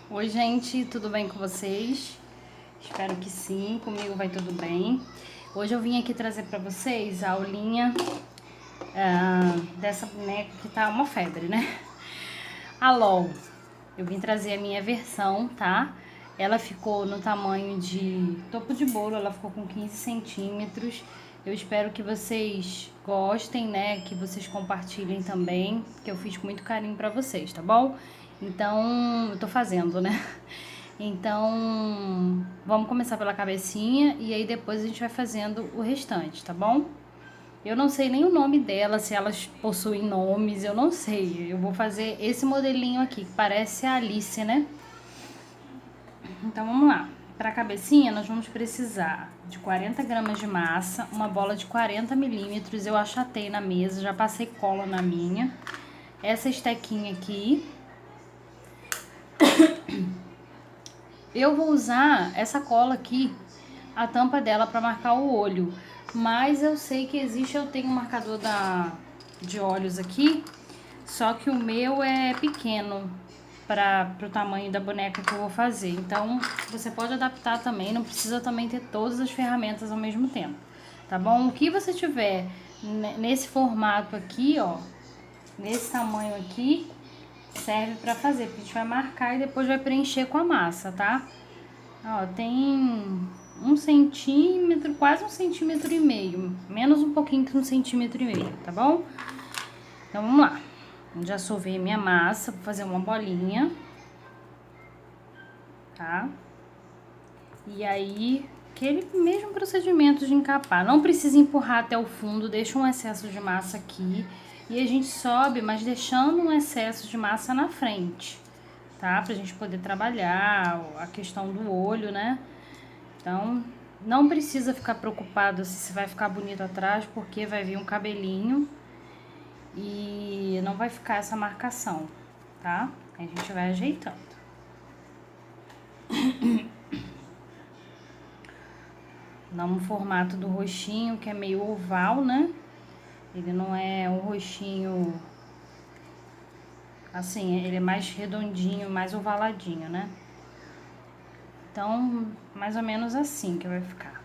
Oi, gente, tudo bem com vocês? Espero que sim, comigo vai tudo bem. Hoje eu vim aqui trazer pra vocês a aulinha dessa boneca que tá uma febre, né? A LOL. Eu vim trazer a minha versão, tá? Ela ficou no tamanho de topo de bolo, ela ficou com 15 centímetros. Eu espero que vocês gostem, né? Que vocês compartilhem também, que eu fiz com muito carinho pra vocês, tá bom? Então, eu tô fazendo, né? Então, vamos começar pela cabecinha e aí depois a gente vai fazendo o restante, tá bom? Eu não sei nem o nome dela, se elas possuem nomes, eu não sei. Eu vou fazer esse modelinho aqui, que parece a Alice, né? Então, vamos lá. Para a cabecinha, nós vamos precisar de 40 gramas de massa, uma bola de 40 milímetros. Eu achatei na mesa, já passei cola na minha. Essa estequinha aqui. Eu vou usar essa cola aqui, a tampa dela, para marcar o olho. Mas eu sei que existe, eu tenho um marcador de olhos aqui, só que o meu é pequeno para o tamanho da boneca que eu vou fazer. Então, você pode adaptar também, não precisa também ter todas as ferramentas ao mesmo tempo, tá bom? O que você tiver nesse formato aqui, ó, nesse tamanho aqui, serve para fazer, porque a gente vai marcar e depois vai preencher com a massa, tá? Ó, tem 1 centímetro, quase 1,5 cm, menos um pouquinho que 1,5 cm, tá bom? Então, vamos lá. Já sovei minha massa, vou fazer uma bolinha, tá? E aí, aquele mesmo procedimento de encapar. Não precisa empurrar até o fundo, deixa um excesso de massa aqui. E a gente sobe, mas deixando um excesso de massa na frente, tá? Pra gente poder trabalhar a questão do olho, né? Então, não precisa ficar preocupado se vai ficar bonito atrás, porque vai vir um cabelinho e não vai ficar essa marcação, tá? A gente vai ajeitando. Dá um formato do rostinho, que é meio oval, né? Ele não é um rostinho assim, ele é mais redondinho, mais ovaladinho, né? Então, mais ou menos assim que vai ficar.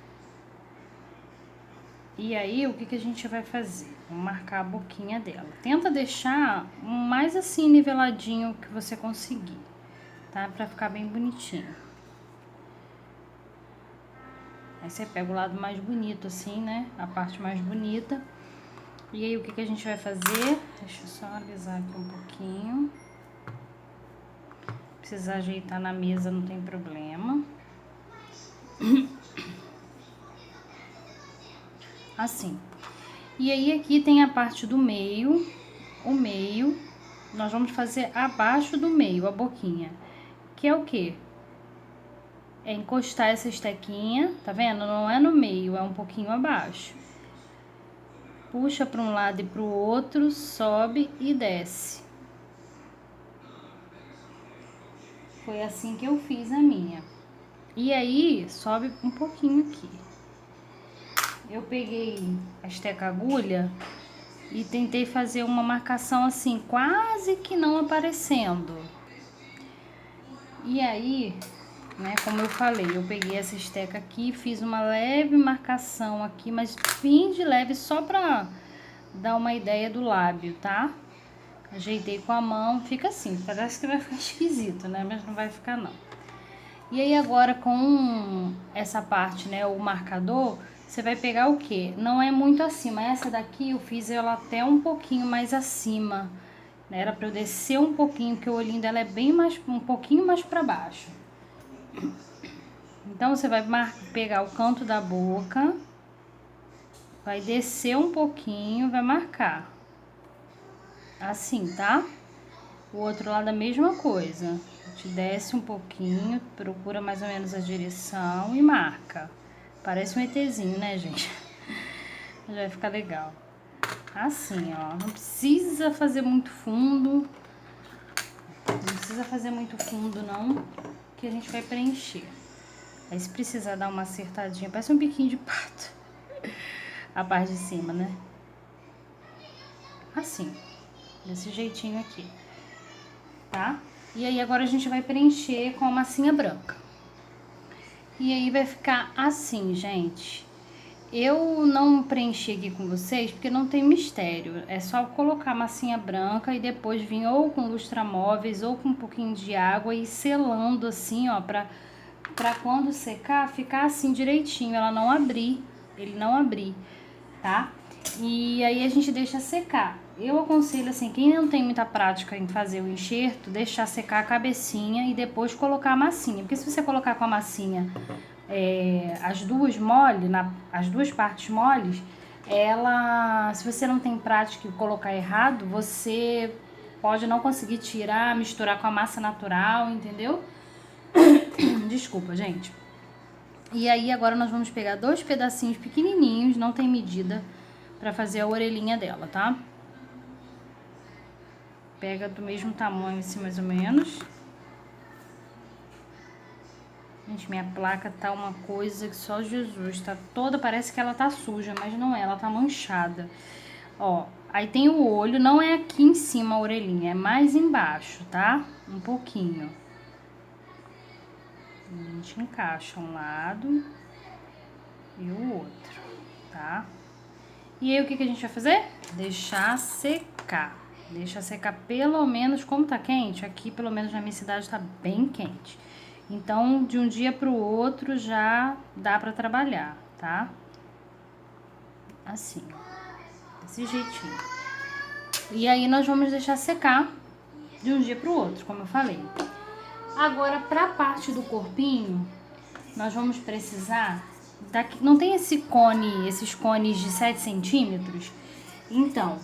E aí, o que que a gente vai fazer? Vamos marcar a boquinha dela. Tenta deixar o mais assim niveladinho que você conseguir, tá? Pra ficar bem bonitinho. Aí você pega o lado mais bonito assim, né? A parte mais bonita. E aí, o que que a gente vai fazer? Deixa eu só alisar aqui um pouquinho. Precisar ajeitar na mesa, não tem problema. Assim. E aí, aqui tem a parte do meio. O meio, nós vamos fazer abaixo do meio, a boquinha. Que é o quê? É encostar essa estequinha, tá vendo? Não é no meio, é um pouquinho abaixo. Puxa para um lado e para o outro, sobe e desce. Foi assim que eu fiz a minha. E aí, sobe um pouquinho aqui. Eu peguei a esteca agulha e tentei fazer uma marcação assim, quase que não aparecendo. E aí, né, como eu falei, eu peguei essa esteca aqui, fiz uma leve marcação aqui, mas bem de leve, só pra dar uma ideia do lábio, tá? Ajeitei com a mão, fica assim, parece que vai ficar esquisito, né? Mas não vai ficar não. E aí agora com essa parte, né, o marcador, você vai pegar o quê? Não é muito acima, essa daqui eu fiz ela até um pouquinho mais acima, né? Era pra eu descer um pouquinho, porque o olhinho dela é bem mais, um pouquinho mais pra baixo. Então, você vai pegar o canto da boca, vai descer um pouquinho, vai marcar. Assim, tá? O outro lado a mesma coisa. A gente desce um pouquinho, procura mais ou menos a direção e marca. Parece um ETzinho, né, gente? Mas vai ficar legal. Assim, ó. Não precisa fazer muito fundo. Não precisa fazer muito fundo, não, que a gente vai preencher. Aí, se precisar dar uma acertadinha, parece um biquinho de pato. A parte de cima, né? Assim, desse jeitinho aqui, tá? E aí agora a gente vai preencher com a massinha branca. E aí vai ficar assim, gente. Eu não preenchi aqui com vocês porque não tem mistério. É só colocar a massinha branca e depois vir ou com lustramóveis ou com um pouquinho de água e ir selando assim, ó, pra quando secar ficar assim direitinho, ela não abrir, ele não abrir, tá? E aí a gente deixa secar. Eu aconselho assim, quem não tem muita prática em fazer o enxerto, deixar secar a cabecinha e depois colocar a massinha. Porque se você colocar com a massinha as duas mole, as duas partes moles, ela, se você não tem prática e colocar errado, você pode não conseguir tirar, misturar com a massa natural, entendeu? Desculpa, gente. E aí agora nós vamos pegar 2 pedacinhos pequenininhos, não tem medida, pra fazer a orelhinha dela, tá? Pega do mesmo tamanho assim, mais ou menos. Gente, minha placa tá uma coisa que só Jesus, tá toda, parece que ela tá suja, mas não é, ela tá manchada. Ó, aí tem o olho, não é aqui em cima a orelhinha, é mais embaixo, tá? Um pouquinho. A gente encaixa um lado e o outro, tá? E aí o que que a gente vai fazer? Deixar secar. Deixa secar pelo menos, como tá quente, aqui pelo menos na minha cidade tá bem quente. Então, de um dia pro outro já dá pra trabalhar, tá? Assim, ó, desse jeitinho. E aí nós vamos deixar secar de um dia pro outro, como eu falei. Agora, pra parte do corpinho, nós vamos precisar daqui, não tem esse cone, esses cones de 7 centímetros? Então,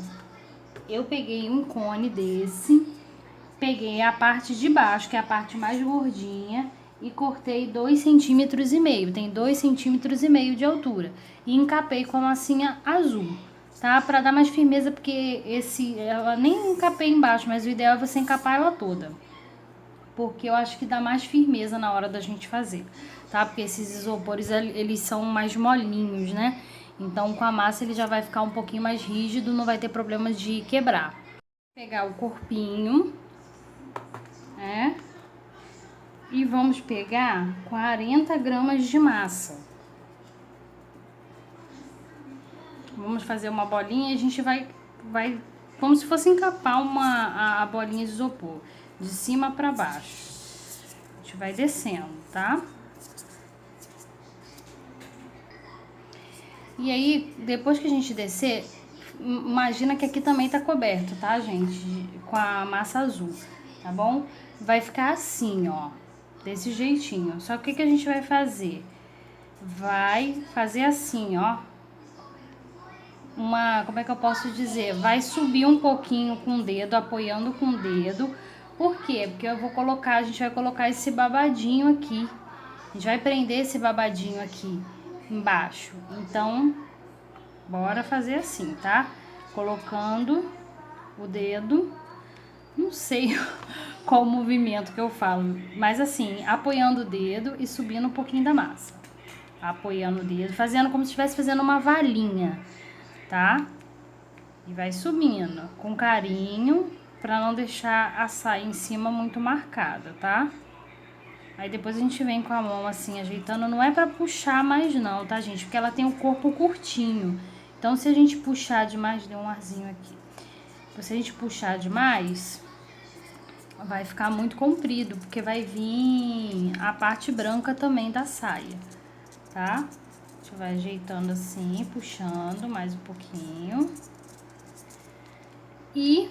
eu peguei um cone desse, peguei a parte de baixo, que é a parte mais gordinha, e cortei 2,5 centímetros, tem 2,5 centímetros de altura, e encapei com a massinha azul, tá? Pra dar mais firmeza, porque ela nem encapei embaixo, mas o ideal é você encapar ela toda, porque eu acho que dá mais firmeza na hora da gente fazer, tá? Porque esses isopores, eles são mais molinhos, né? Então, com a massa ele já vai ficar um pouquinho mais rígido, não vai ter problema de quebrar. Vou pegar o corpinho, né? E vamos pegar 40 gramas de massa. Vamos fazer uma bolinha e a gente vai como se fosse encapar a bolinha de isopor, de cima pra baixo. A gente vai descendo, tá? E aí, depois que a gente descer, imagina que aqui também tá coberto, tá, gente? Com a massa azul, tá bom? Vai ficar assim, ó, desse jeitinho. Só que o que a gente vai fazer? Vai fazer assim, ó. Como é que eu posso dizer? Vai subir um pouquinho com o dedo, apoiando com o dedo. Por quê? Porque a gente vai colocar esse babadinho aqui. A gente vai prender esse babadinho aqui embaixo. Então, bora fazer assim, tá? Colocando o dedo, não sei qual o movimento que eu falo, mas assim, apoiando o dedo e subindo um pouquinho da massa. Apoiando o dedo, fazendo como se estivesse fazendo uma valinha, tá? E vai subindo com carinho, pra não deixar a saia em cima muito marcada, tá? Aí depois a gente vem com a mão assim, ajeitando. Não é pra puxar mais não, tá, gente? Porque ela tem o corpo curtinho. Então, se a gente puxar demais... Deu um arzinho aqui. Então, se a gente puxar demais, vai ficar muito comprido, porque vai vir a parte branca também da saia, tá? A gente vai ajeitando assim, puxando mais um pouquinho. E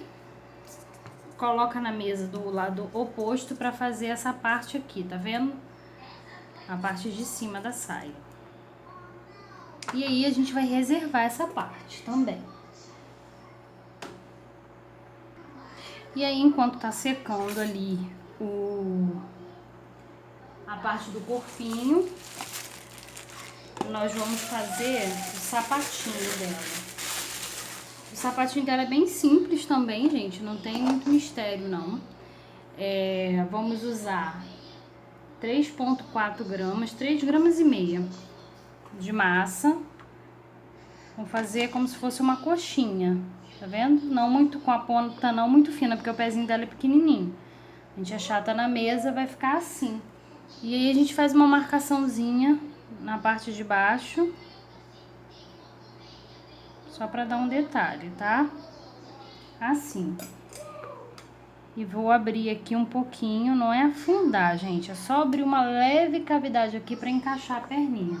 coloca na mesa do lado oposto pra fazer essa parte aqui, tá vendo? A parte de cima da saia. E aí a gente vai reservar essa parte também. E aí, enquanto tá secando ali a parte do corpinho, nós vamos fazer o sapatinho dela. O sapatinho dela é bem simples também, gente, não tem muito mistério, não. Vamos usar 3,4 gramas, 3,5 gramas de massa. Vamos fazer como se fosse uma coxinha, tá vendo? Não muito com a ponta, não muito fina, porque o pezinho dela é pequenininho. A A gente achata na mesa, vai ficar assim. E aí a gente faz uma marcaçãozinha na parte de baixo. Só pra dar um detalhe, tá? Assim. E vou abrir aqui um pouquinho, não é afundar, gente. É só abrir uma leve cavidade aqui pra encaixar a perninha.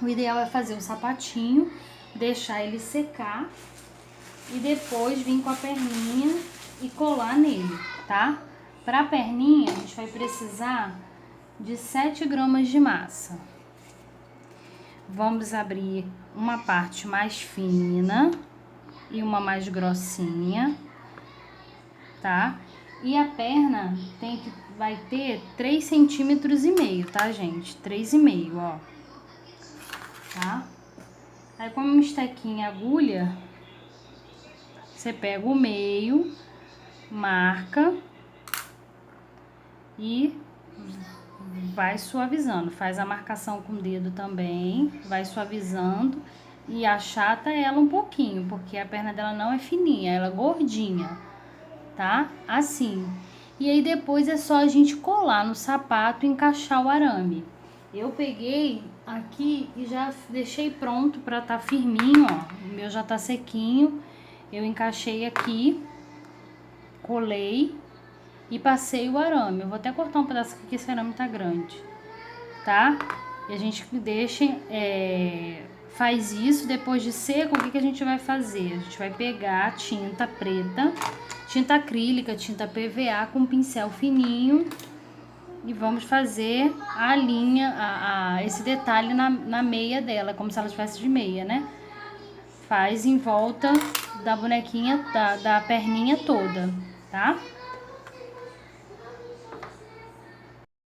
O ideal é fazer o sapatinho, deixar ele secar e depois vir com a perninha e colar nele, tá? Pra perninha, a gente vai precisar de 7 gramas de massa. Vamos abrir uma parte mais fina e uma mais grossinha, tá? E a perna vai ter 3,5 centímetros, tá, gente? 3,5, ó. Tá? Aí, como uma estequinha agulha, você pega o meio, marca e vai suavizando. Faz a marcação com o dedo também, vai suavizando e achata ela um pouquinho, porque a perna dela não é fininha, ela é gordinha, tá? Assim. E aí depois é só a gente colar no sapato e encaixar o arame. Eu peguei aqui e já deixei pronto pra tá firminho, ó. O meu já tá sequinho. Eu encaixei aqui, colei e passei o arame. Eu vou até cortar um pedaço aqui, que esse arame tá grande, tá? E a gente deixa, faz isso, depois de seco, o que a gente vai fazer? A gente vai pegar tinta preta, tinta acrílica, tinta PVA com um pincel fininho e vamos fazer a linha, esse detalhe na meia dela, como se ela estivesse de meia, né? Faz em volta da bonequinha, da perninha toda, tá?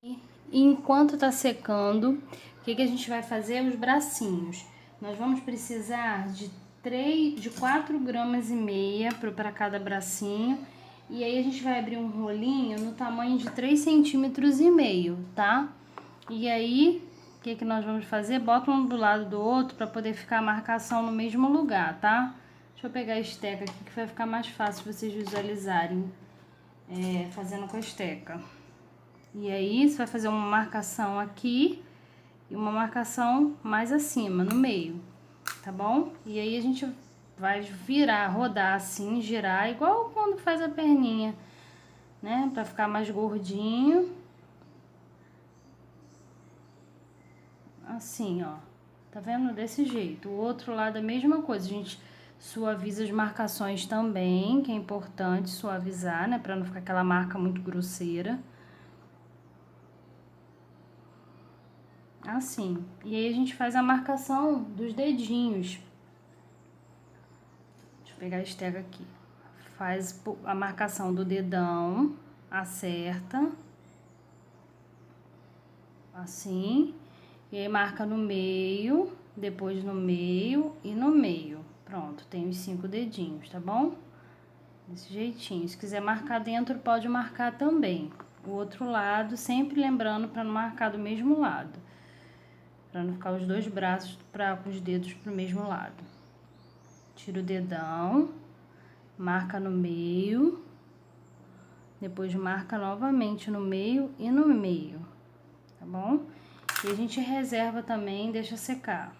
E enquanto tá secando, o que a gente vai fazer? Os bracinhos. Nós vamos precisar de 4,5 gramas para cada bracinho. E aí a gente vai abrir um rolinho no tamanho de 3,5 centímetros, tá? E aí, o que nós vamos fazer? Bota um do lado do outro para poder ficar a marcação no mesmo lugar, tá? Deixa eu pegar a esteca aqui que vai ficar mais fácil vocês visualizarem fazendo com a esteca. E aí, você vai fazer uma marcação aqui e uma marcação mais acima, no meio, tá bom? E aí, a gente vai virar, rodar assim, girar, igual quando faz a perninha, né? Pra ficar mais gordinho. Assim, ó. Tá vendo? Desse jeito. O outro lado é a mesma coisa, a gente suaviza as marcações também, que é importante suavizar, né? Pra não ficar aquela marca muito grosseira. Assim. E aí a gente faz a marcação dos dedinhos. Deixa eu pegar a esteca aqui. Faz a marcação do dedão, acerta. Assim. E aí marca no meio, depois no meio e no meio. Pronto, tem os 5 dedinhos, tá bom? Desse jeitinho. Se quiser marcar dentro, pode marcar também. O outro lado, sempre lembrando para não marcar do mesmo lado. Para não ficar os dois braços com os dedos pro mesmo lado. Tira o dedão, marca no meio, depois marca novamente no meio e no meio, tá bom? E a gente reserva também, deixa secar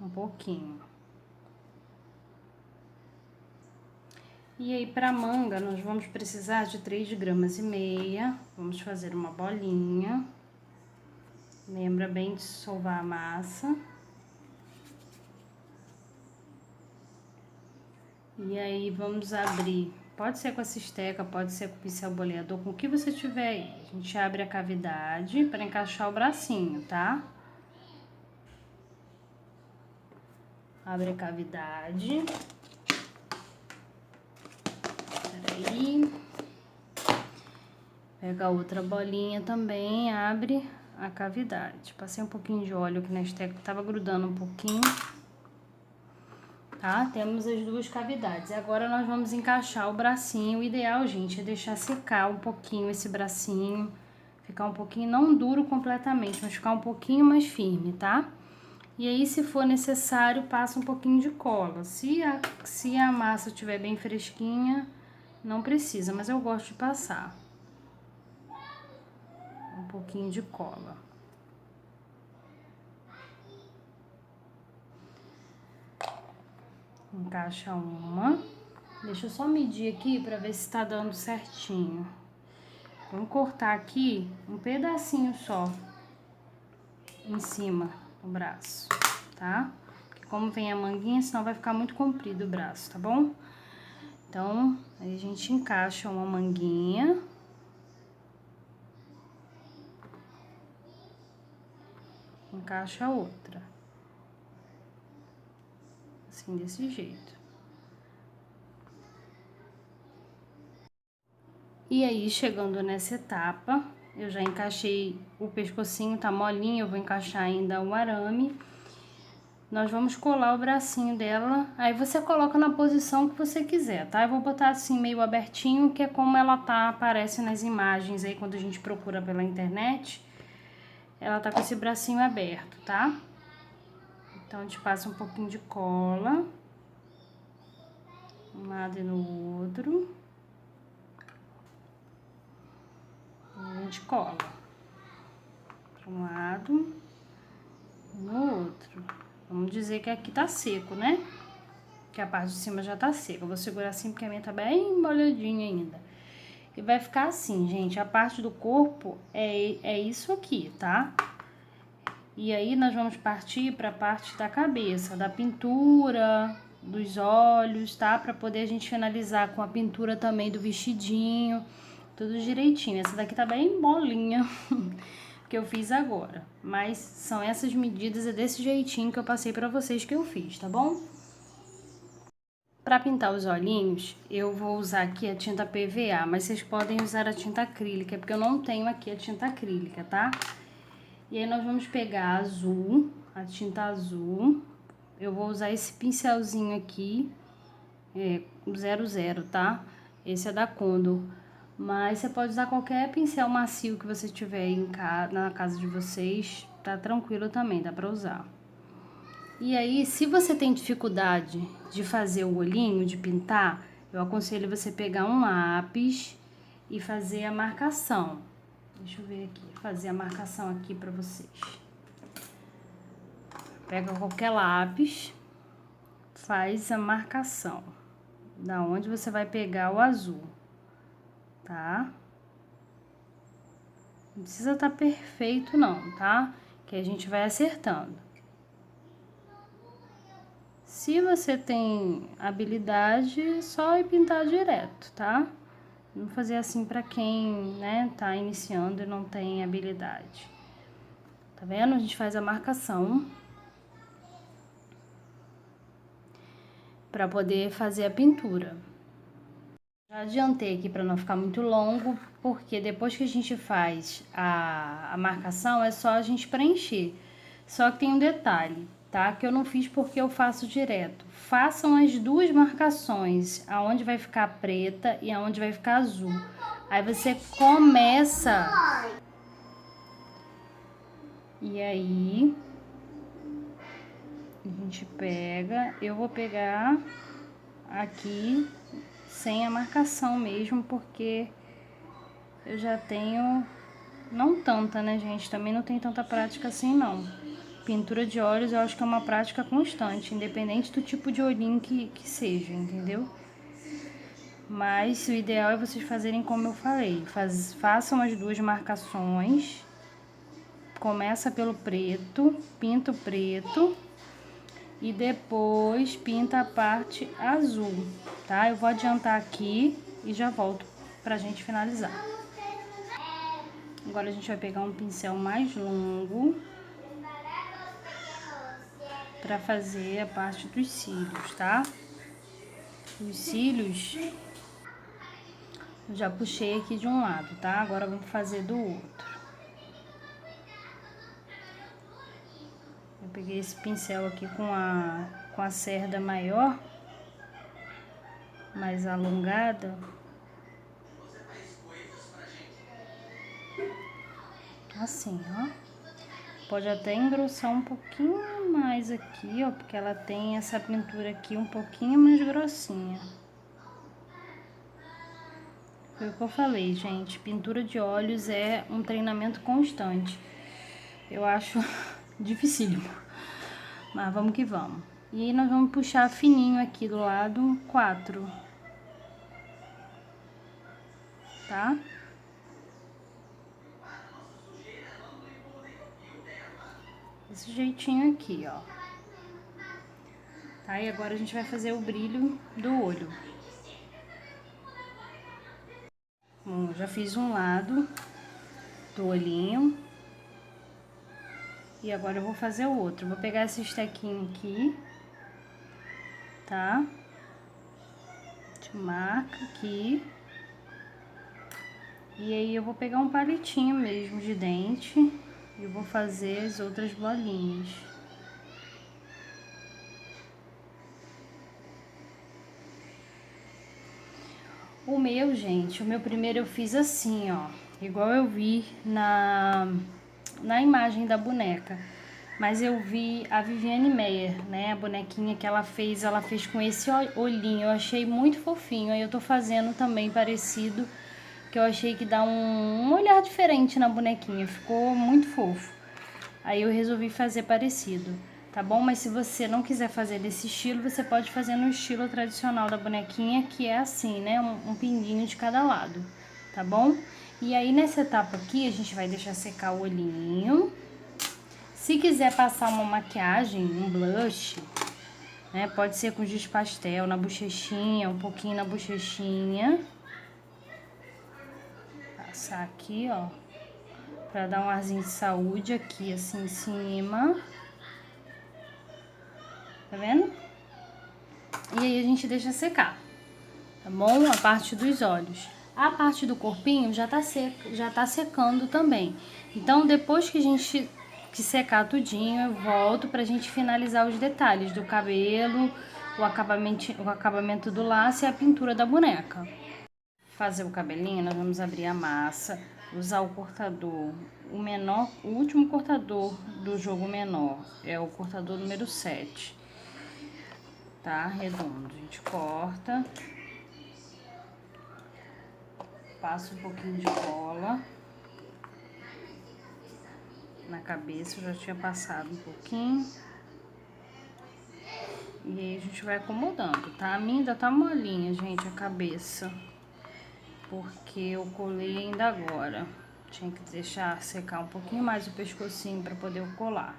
um pouquinho. E aí, pra manga, nós vamos precisar de 3,5 gramas. Vamos fazer uma bolinha. Lembra bem de sovar a massa. E aí, vamos abrir. Pode ser com essa esteca, pode ser com o pincel boleador, com o que você tiver aí. A gente abre a cavidade para encaixar o bracinho, tá? Abre a cavidade. Peraí. Pega a outra bolinha também, abre a cavidade. Passei um pouquinho de óleo aqui na esteca, que tava grudando um pouquinho. Tá? Temos as duas cavidades. E agora nós vamos encaixar o bracinho. O ideal, gente, é deixar secar um pouquinho esse bracinho. Ficar um pouquinho, não duro completamente, mas ficar um pouquinho mais firme, tá? E aí, se for necessário, passa um pouquinho de cola. Se a massa estiver bem fresquinha, não precisa, mas eu gosto de passar um pouquinho de cola. Encaixa uma. Deixa eu só medir aqui pra ver se tá dando certinho. Vamos cortar aqui um pedacinho só em cima do braço, tá? Porque como vem a manguinha, senão vai ficar muito comprido o braço, tá bom? Então, aí a gente encaixa uma manguinha. Encaixa a outra. Assim, desse jeito. E aí, chegando nessa etapa, eu já encaixei o pescocinho, tá molinho, eu vou encaixar ainda o arame. Nós vamos colar o bracinho dela, aí você coloca na posição que você quiser, tá? Eu vou botar assim meio abertinho, que é como ela tá, aparece nas imagens aí quando a gente procura pela internet. Ela tá com esse bracinho aberto, tá? Então, a gente passa um pouquinho de cola. Um lado e no outro. A gente cola para um lado e no outro. Vamos dizer que aqui tá seco, né? Que a parte de cima já tá seca. Eu vou segurar assim porque a minha tá bem molhadinha ainda. E vai ficar assim, gente. A parte do corpo é isso aqui, tá? E aí nós vamos partir para a parte da cabeça, da pintura, dos olhos, tá? Para poder a gente finalizar com a pintura também do vestidinho. Tudo direitinho. Essa daqui tá bem molinha que eu fiz agora. Mas são essas medidas, é desse jeitinho que eu passei pra vocês que eu fiz, tá bom? Pra pintar os olhinhos, eu vou usar aqui a tinta PVA, mas vocês podem usar a tinta acrílica, porque eu não tenho aqui a tinta acrílica, tá? E aí nós vamos pegar azul, a tinta azul. Eu vou usar esse pincelzinho aqui, 00, tá? Esse é da Condor. Mas você pode usar qualquer pincel macio que você tiver na casa de vocês, tá tranquilo também, dá pra usar. E aí, se você tem dificuldade de fazer o olhinho, de pintar, eu aconselho você pegar um lápis e fazer a marcação. Deixa eu ver aqui, fazer a marcação aqui pra vocês. Pega qualquer lápis, faz a marcação da onde você vai pegar o azul. Tá? Não precisa estar perfeito não, tá? Que a gente vai acertando. Se você tem habilidade, é só ir pintar direto, tá? Vamos fazer assim pra quem, né, tá iniciando e não tem habilidade. Tá vendo? A gente faz a marcação pra poder fazer a pintura. Já adiantei aqui para não ficar muito longo, porque depois que a gente faz a marcação, é só a gente preencher. Só que tem um detalhe, tá? Que eu não fiz porque eu faço direto. Façam as duas marcações, aonde vai ficar preta e aonde vai ficar azul. Aí você começa... E aí... A gente pega... Eu vou pegar aqui... sem a marcação mesmo, porque eu já tenho, não tanta, né, gente? Também não tem tanta prática assim, não. Pintura de olhos eu acho que é uma prática constante, independente do tipo de olhinho que seja, entendeu? Mas o ideal é vocês fazerem como eu falei. Façam as duas marcações. Começa pelo preto, pinta o preto. E depois pinta a parte azul, tá? Eu vou adiantar aqui e já volto pra gente finalizar. Agora a gente vai pegar um pincel mais longo pra fazer a parte dos cílios, tá? Os cílios eu já puxei aqui de um lado, tá? Agora vamos fazer do outro. Eu peguei esse pincel aqui com a cerda maior, mais alongada. Assim, ó. Pode até engrossar um pouquinho mais aqui, ó, porque ela tem essa pintura aqui um pouquinho mais grossinha. Foi o que eu falei, gente. Pintura de olhos é um treinamento constante. Eu acho dificílimo. Mas vamos que vamos. E aí nós vamos puxar fininho aqui do lado 4. Tá? Desse jeitinho aqui, ó. Tá? E agora a gente vai fazer o brilho do olho. Bom, já fiz um lado do olhinho. E agora eu vou fazer o outro. Vou pegar esse estequinho aqui, tá? A gente marca aqui. E aí eu vou pegar um palitinho mesmo de dente e vou fazer as outras bolinhas. O meu, gente, o meu primeiro eu fiz assim, ó, igual eu vi na imagem da boneca. Mas eu vi a Viviane Meier, né, a bonequinha que ela fez com esse olhinho. Eu achei muito fofinho, aí eu tô fazendo também parecido, que eu achei que dá um olhar diferente na bonequinha, ficou muito fofo. Aí eu resolvi fazer parecido, tá bom? Mas se você não quiser fazer desse estilo, você pode fazer no estilo tradicional da bonequinha, que é assim, né? Um pinguinho de cada lado, tá bom? E aí nessa etapa aqui, a gente vai deixar secar o olhinho. Se quiser passar uma maquiagem, um blush, né? Pode ser com giz pastel na bochechinha, um pouquinho na bochechinha. Passar aqui, ó, pra dar um arzinho de saúde aqui, assim, em cima. Tá vendo? E aí a gente deixa secar, tá bom? A parte dos olhos. A parte do corpinho já tá secando também. Então, depois que secar tudinho, eu volto pra gente finalizar os detalhes do cabelo, o acabamento do laço e a pintura da boneca. Fazer o cabelinho, nós vamos abrir a massa, usar o cortador, o último cortador do jogo menor, é o cortador número 7. Tá? Redondo. A gente corta. Passa um pouquinho de cola na cabeça, eu já tinha passado um pouquinho. E aí a gente vai acomodando, tá? A minha ainda tá molinha, gente, a cabeça. Porque eu colei ainda agora. Tinha que deixar secar um pouquinho mais o pescocinho pra poder colar.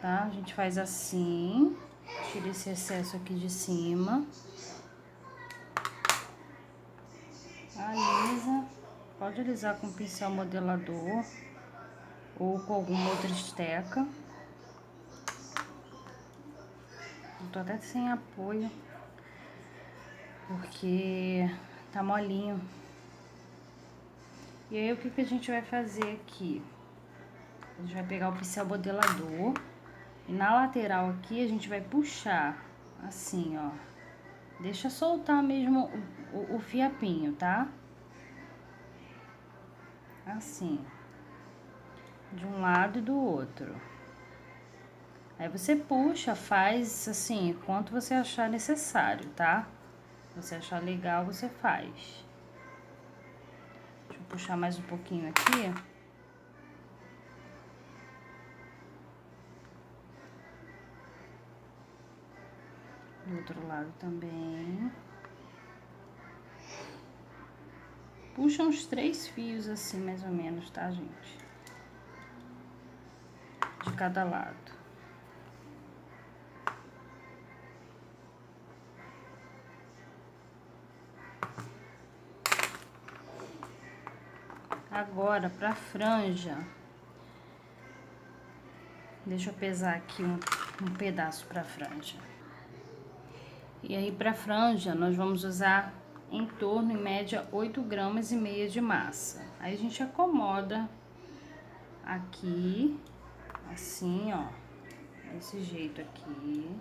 Tá? A gente faz assim. Tira esse excesso aqui de cima. Alisa. Pode alisar com pincel modelador ou com alguma outra esteca. Eu tô até sem apoio, porque tá molinho. E aí, o que a gente vai fazer aqui? A gente vai pegar o pincel modelador e na lateral aqui a gente vai puxar assim, ó. Deixa soltar mesmo o fiapinho, tá? Assim. De um lado e do outro. Aí você puxa, faz assim, quanto você achar necessário, tá? Se você achar legal, você faz. Deixa eu puxar mais um pouquinho aqui. Do outro lado também. Puxa uns 3 fios assim, mais ou menos, tá, gente? De cada lado. Agora, pra franja, deixa eu pesar aqui um pedaço pra franja. E aí, pra franja, nós vamos usar em torno, em média, 8,5 gramas de massa. Aí a gente acomoda aqui, assim, ó, desse jeito aqui.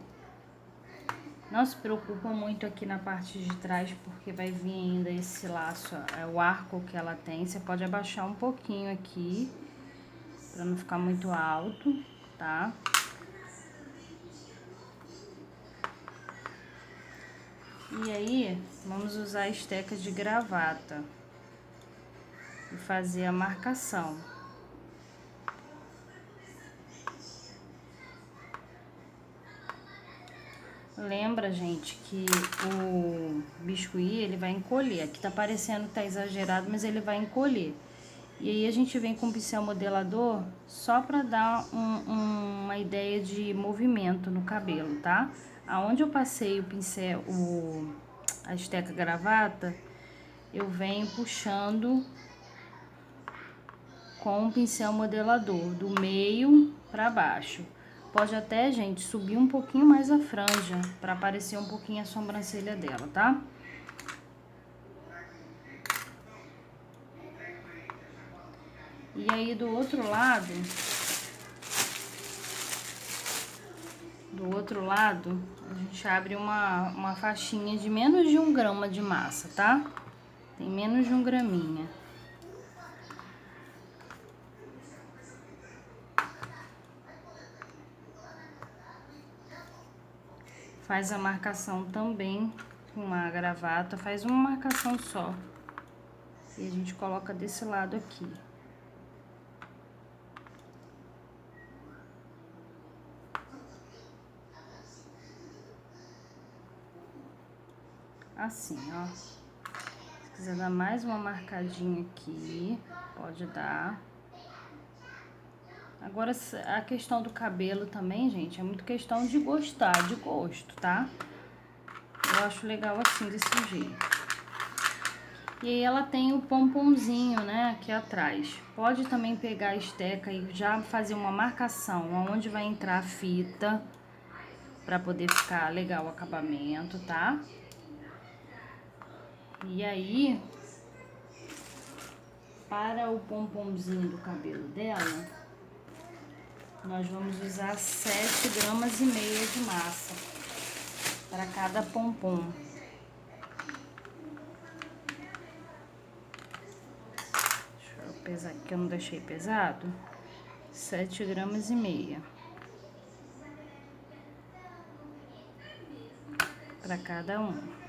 Não se preocupa muito aqui na parte de trás, porque vai vir ainda esse laço, é o arco que ela tem. Você pode abaixar um pouquinho aqui, pra não ficar muito alto, tá? E aí, vamos usar a esteca de gravata e fazer a marcação. Lembra, gente, que o biscuit, ele vai encolher. Aqui tá parecendo que tá exagerado, mas ele vai encolher. E aí a gente vem com o pincel modelador só pra dar uma ideia de movimento no cabelo, tá? Aonde eu passei o pincel, a esteca gravata, eu venho puxando com o pincel modelador, do meio pra baixo. Pode até, gente, subir um pouquinho mais a franja, pra aparecer um pouquinho a sobrancelha dela, tá? E aí, do outro lado, a gente abre uma faixinha de menos de 1 grama de massa, tá? Tem menos de 1 graminha. Faz a marcação também com a gravata, faz uma marcação só. E a gente coloca desse lado aqui. Assim, ó. Se quiser dar mais uma marcadinha aqui, pode dar. Agora, a questão do cabelo também, gente, é muito questão de gostar, de gosto, tá? Eu acho legal assim, desse jeito. E aí ela tem o pomponzinho, né, aqui atrás. Pode também pegar a esteca e já fazer uma marcação onde vai entrar a fita, pra poder ficar legal o acabamento, tá? E aí, para o pomponzinho do cabelo dela, nós vamos usar 7,5 gramas de massa para cada pompom. Deixa eu pesar aqui que eu não deixei pesado. 7,5 gramas para cada um.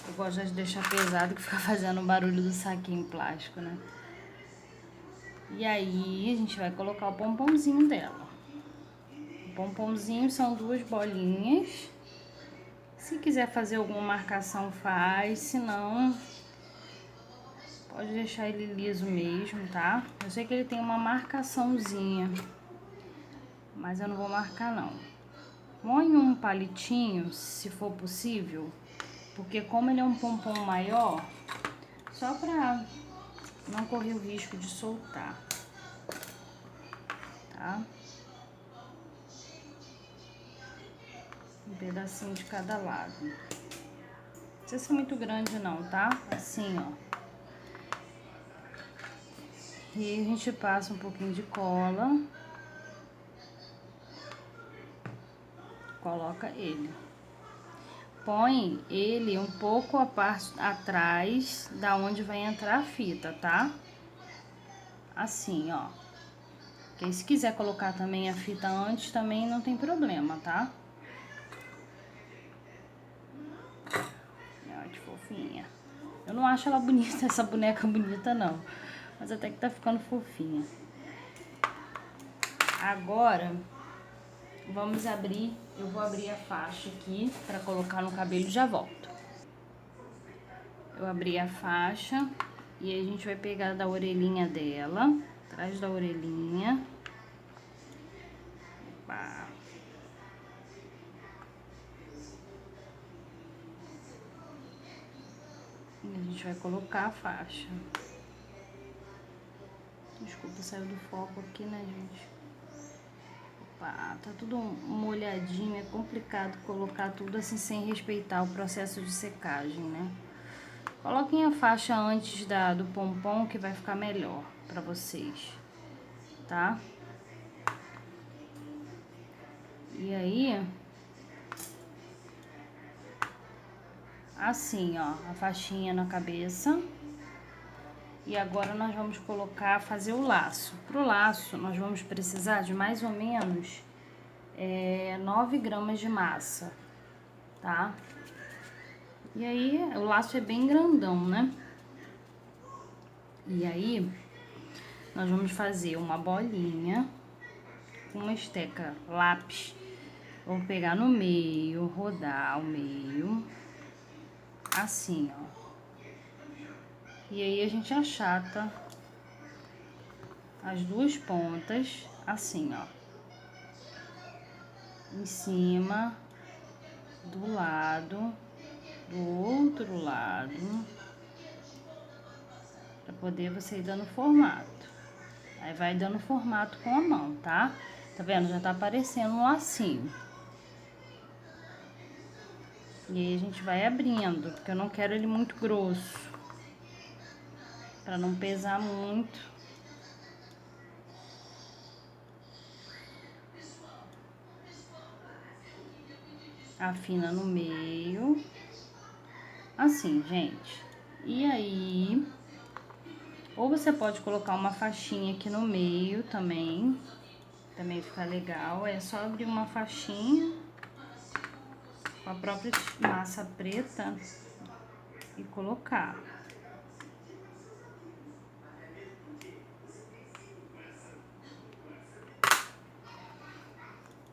Eu gosto de deixar pesado, que fica fazendo o barulho do saquinho plástico, né? E aí, a gente vai colocar o pomponzinho dela. O pomponzinho são 2 bolinhas. Se quiser fazer alguma marcação, faz. Se não, pode deixar ele liso mesmo, tá? Eu sei que ele tem uma marcaçãozinha, mas eu não vou marcar, não. Põe um palitinho, se for possível, porque como ele é um pompom maior, só pra não correr o risco de soltar, tá? Um pedacinho de cada lado. Não precisa ser muito grande não, tá? Assim, ó. E a gente passa um pouquinho de cola. Coloca ele. Põe ele um pouco a parte atrás da onde vai entrar a fita, tá? Assim, ó. Porque se quiser colocar também a fita antes, também não tem problema, tá? Olha que fofinha. Eu não acho ela bonita, essa boneca bonita, não. Mas até que tá ficando fofinha. Agora, vamos abrir. Eu vou abrir a faixa aqui pra colocar no cabelo e já volto. Eu abri a faixa e a gente vai pegar da orelhinha dela, atrás da orelhinha. Opa. E a gente vai colocar a faixa. Desculpa, saiu do foco aqui, né, gente? Opa, tá tudo molhadinho, é complicado colocar tudo assim sem respeitar o processo de secagem, né? Coloquem a faixa antes do pompom, que vai ficar melhor pra vocês, tá? E aí, assim, ó, a faixinha na cabeça. E agora nós vamos fazer o laço. Pro laço, nós vamos precisar de mais ou menos 9 gramas de massa, tá? E aí, o laço é bem grandão, né? E aí, nós vamos fazer uma bolinha com uma esteca lápis. Vou pegar no meio, rodar ao meio, assim, ó. E aí, a gente achata as duas pontas, assim, ó. Em cima, do lado, do outro lado, pra poder você ir dando formato. Aí vai dando formato com a mão, tá? Tá vendo? Já tá aparecendo um lacinho. E aí a gente vai abrindo, porque eu não quero ele muito grosso, pra não pesar muito. Afina no meio. Assim, gente. E aí, ou você pode colocar uma faixinha aqui no meio também. Também fica legal. É só abrir uma faixinha com a própria massa preta e colocar.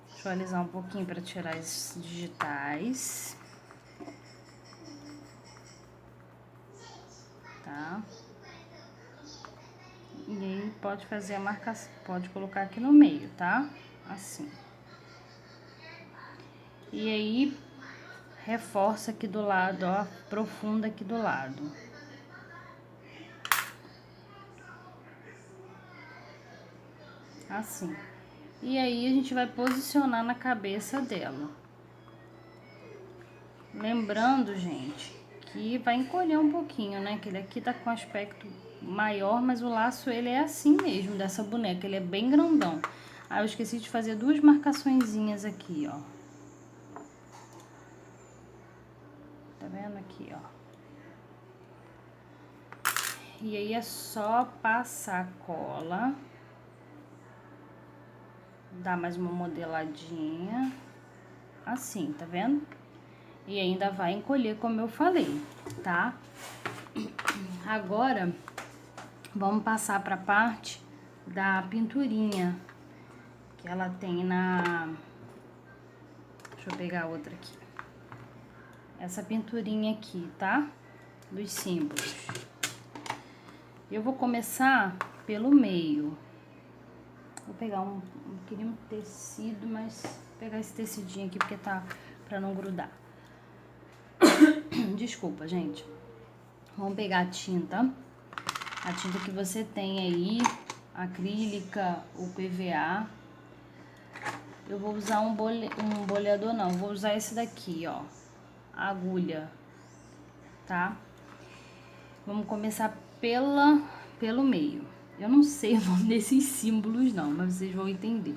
Deixa eu alisar um pouquinho para tirar as digitais. Tá? E aí pode fazer a marcação, pode colocar aqui no meio, tá? Assim. E aí reforça aqui do lado, ó, aprofunda aqui do lado. Assim. E aí a gente vai posicionar na cabeça dela. Lembrando, gente, que vai encolher um pouquinho, né? Que ele aqui tá com aspecto maior, mas o laço ele é assim mesmo, dessa boneca, ele é bem grandão. Ah, eu esqueci de fazer duas marcaçõezinhas aqui, ó. Tá vendo aqui, ó? E aí é só passar cola. Dar mais uma modeladinha. Assim, tá vendo? E ainda vai encolher, como eu falei, tá? Agora, vamos passar pra parte da pinturinha que ela tem na... Deixa eu pegar outra aqui. Essa pinturinha aqui, tá? Dos símbolos. Eu vou começar pelo meio. Vou pegar eu queria um tecido, mas vou pegar esse tecidinho aqui porque tá pra não grudar. Desculpa, gente. Vamos pegar a tinta que você tem aí, acrílica ou PVA. Eu vou usar um boleador, não, vou usar esse daqui, ó, agulha, tá? Vamos começar pelo meio. Eu não sei o nome desses símbolos não, mas vocês vão entender.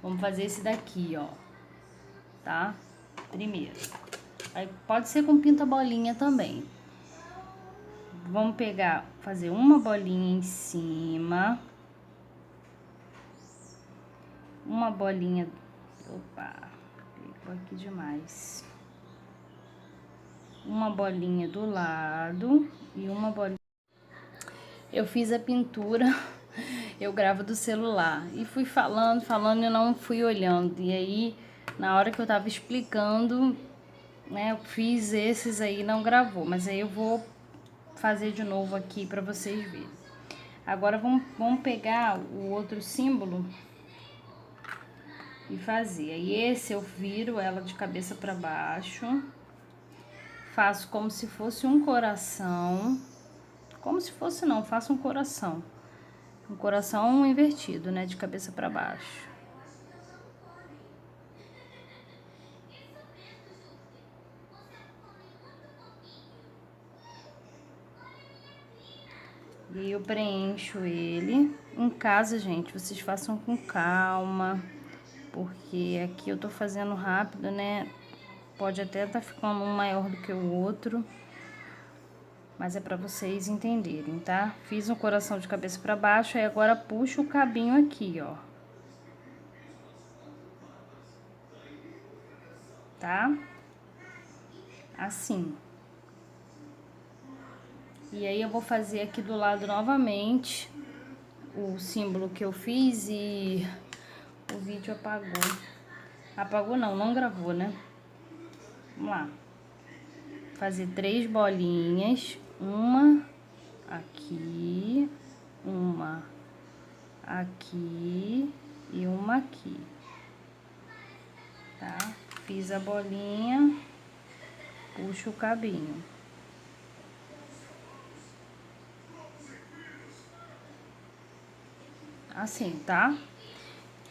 Vamos fazer esse daqui, ó, tá? Primeiro. Aí pode ser com pinta-bolinha também. Vamos pegar, fazer uma bolinha em cima. Uma bolinha... Opa, pegou aqui demais. Uma bolinha do lado e uma bolinha... Eu fiz a pintura, eu gravo do celular. E fui falando e não fui olhando. E aí, na hora que eu tava explicando, né, eu fiz esses aí, não gravou. Mas aí eu vou fazer de novo aqui pra vocês verem. Agora vamos pegar o outro símbolo e fazer. Aí esse eu viro ela de cabeça pra baixo. Faço como se fosse um coração. Como se fosse não, faço um coração. Um coração invertido, né, de cabeça pra baixo. E aí eu preencho ele. Em casa, gente, vocês façam com calma, porque aqui eu tô fazendo rápido, né? Pode até tá ficando um maior do que o outro. mas é pra vocês entenderem, tá? Fiz um coração de cabeça pra baixo, aí agora puxo o cabinho aqui, ó. Tá? Assim. E aí eu vou fazer aqui do lado novamente o símbolo que eu fiz e o vídeo apagou. Apagou não, não gravou, né? Vamos lá. Fazer 3 bolinhas, uma aqui, uma aqui e uma aqui, tá? Fiz a bolinha, puxo o cabinho. Assim, tá?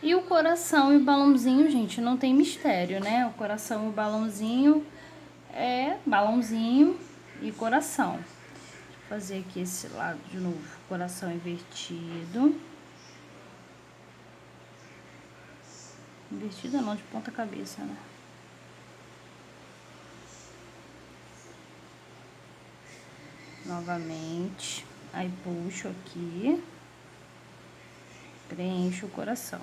E o coração e o balãozinho, gente, não tem mistério, né? O coração e o balãozinho é balãozinho e coração. Deixa eu fazer aqui esse lado de novo, coração invertido. Invertida não, de ponta cabeça, né? Novamente, aí puxo aqui, preencho o coração.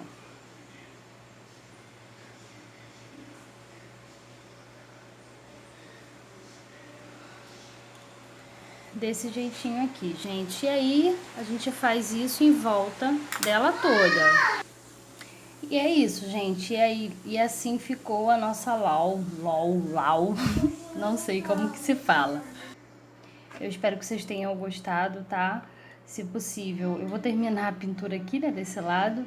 Desse jeitinho aqui, gente. E aí, a gente faz isso em volta dela toda. E é isso, gente. E aí, e assim ficou a nossa lau. Não sei como que se fala. Eu espero que vocês tenham gostado, tá? Se possível, eu vou terminar a pintura aqui, né, desse lado.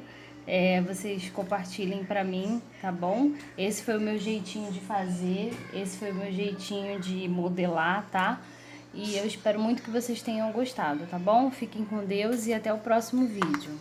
Vocês compartilhem pra mim, tá bom? Esse foi o meu jeitinho de fazer, esse foi o meu jeitinho de modelar, tá? E eu espero muito que vocês tenham gostado, tá bom? Fiquem com Deus e até o próximo vídeo.